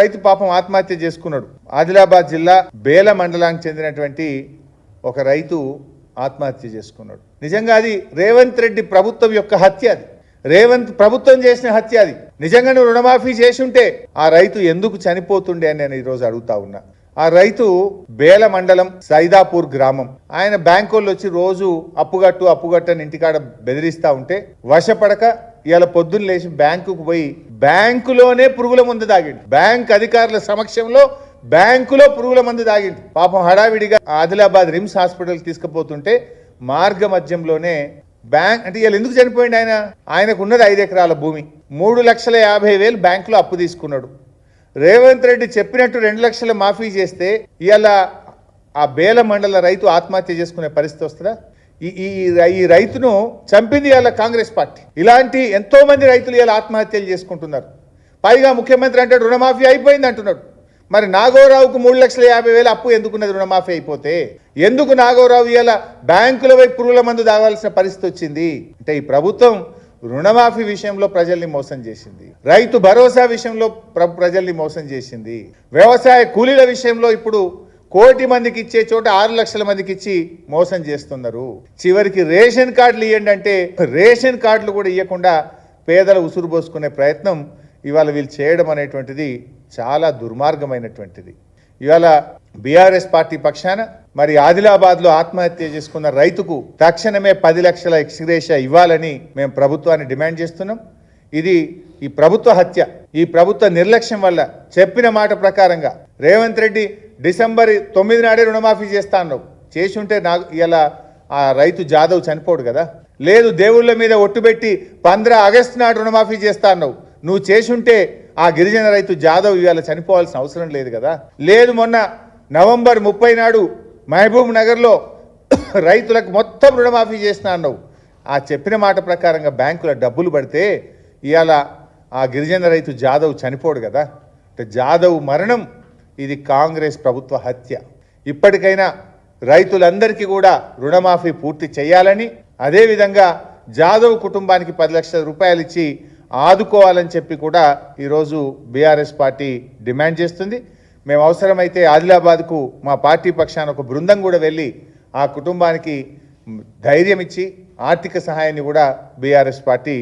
రైతు పాపం ఆత్మహత్య చేసుకున్నాడు. ఆదిలాబాద్ జిల్లా బేల మండలానికి చెందినటువంటి ఒక రైతు ఆత్మహత్య చేసుకున్నాడు. నిజంగా అది రేవంత్ రెడ్డి ప్రభుత్వం యొక్క హత్య. అది రేవంత్ ప్రభుత్వం చేసిన హత్య. అది నిజంగా నువ్వు రుణమాఫీ చేసి ఉంటే ఆ రైతు ఎందుకు చనిపోతుండే అని నేను ఈరోజు అడుగుతా ఉన్నా. ఆ రైతు బేల మండలం సైదాపూర్ గ్రామం. ఆయన బ్యాంకు వచ్చి రోజు అప్పుగట్టని ఇంటికాడ బెదిరిస్తా ఉంటే వశపడక ఇవాళ పొద్దున్న లేచి బ్యాంకుకు పోయి బ్యాంకులోనే పురుగుల మందు తాగిండు. బ్యాంక్ అధికారుల సమక్షంలో బ్యాంకులో పురుగుల మందు తాగిండు. పాపం హడావిడిగా ఆదిలాబాద్ రిమ్స్ హాస్పిటల్ తీసుకుపోతుంటే మార్గ మధ్యంలోనే బ్యాంక్ అంటే ఇవాళ ఎందుకు చనిపోయింది ఆయనకు ఉన్నది 5 ఎకరాల భూమి. 3,50,000 బ్యాంకులో అప్పు తీసుకున్నాడు. రేవంత్ రెడ్డి చెప్పినట్టు 2 లక్షలు మాఫీ చేస్తే ఇవాళ ఆ బేల మండల రైతు ఆత్మహత్య చేసుకునే పరిస్థితి వస్తుందా? ఈ రైతును చంపింది ఇవాళ కాంగ్రెస్ పార్టీ. ఇలాంటి ఎంతో మంది రైతులు ఇవాళ ఆత్మహత్యలు చేసుకుంటున్నారు. పైగా ముఖ్యమంత్రి అంటే రుణమాఫీ అయిపోయింది అంటున్నాడు. మరి నాగోరావుకు 3,50,000 అప్పు ఎందుకున్నది? రుణమాఫీ అయిపోతే ఎందుకు నాగోరావు ఇవాళ బ్యాంకుల వైపు పురుగుల మందు తాగాల్సిన పరిస్థితి వచ్చింది? అంటే ఈ ప్రభుత్వం రుణమాఫీ విషయంలో ప్రజల్ని మోసం చేసింది, రైతు భరోసా విషయంలో ప్రజల్ని మోసం చేసింది, వ్యవసాయ కూలీల విషయంలో ఇప్పుడు 1,00,00,000 మందికి ఇచ్చే చోట 6 లక్షల మందికి ఇచ్చి మోసం చేస్తున్నారు. చివరికి రేషన్ కార్డులు ఇవ్వండి అంటే రేషన్ కార్డులు కూడా ఇవ్వకుండా పేదల ఉసురు పోసుకునే ప్రయత్నం ఇవాళ వీళ్ళు చేయడం అనేటువంటిది చాలా దుర్మార్గమైనటువంటిది. ఇవాళ బీఆర్ఎస్ పార్టీ పక్షాన మరి ఆదిలాబాద్లో ఆత్మహత్య చేసుకున్న రైతుకు తక్షణమే 10 లక్షల ఎక్స్గ్రేషియా ఇవ్వాలని మేము ప్రభుత్వాన్ని డిమాండ్ చేస్తున్నాం. ఇది ఈ ప్రభుత్వ హత్య, ఈ ప్రభుత్వ నిర్లక్ష్యం వల్ల చెప్పిన మాట ప్రకారంగా రేవంత్ రెడ్డి డిసెంబర్ 9 నాడే రుణమాఫీ చేస్తా అన్నావు. చేసి ఉంటే ఇలా ఆ రైతు జాదవ్ చనిపోడు కదా. లేదు దేవుళ్ళ మీద ఒట్టుబెట్టి 15 ఆగస్టు నాడు రుణమాఫీ చేస్తా అన్నావు. నువ్వు చేసి ఉంటే ఆ గిరిజన రైతు జాదవ్ ఇవాళ చనిపోవాల్సిన అవసరం లేదు కదా. లేదు మొన్న నవంబర్ 30 నాడు మహబూబ్ నగర్లో రైతులకు మొత్తం రుణమాఫీ చేస్తా అన్నావు. ఆ చెప్పిన మాట ప్రకారంగా బ్యాంకుల డబ్బులు పడితే ఇవాళ ఆ గిరిజన రైతు జాదవ్ చనిపోడు కదా. అంటే జాదవ్ మరణం ఇది కాంగ్రెస్ ప్రభుత్వ హత్య. ఇప్పటికైనా రైతులందరికీ కూడా రుణమాఫీ పూర్తి చేయాలని, అదేవిధంగా జాదవ్ కుటుంబానికి 10 లక్షల రూపాయలు ఇచ్చి ఆదుకోవాలని చెప్పి కూడా ఈరోజు బీఆర్ఎస్ పార్టీ డిమాండ్ చేస్తుంది. మేము అవసరమైతే ఆదిలాబాద్కు మా పార్టీ పక్షాన ఒక బృందం కూడా వెళ్ళి ఆ కుటుంబానికి ధైర్యం ఇచ్చి ఆర్థిక సహాయాన్ని కూడా బీఆర్ఎస్ పార్టీ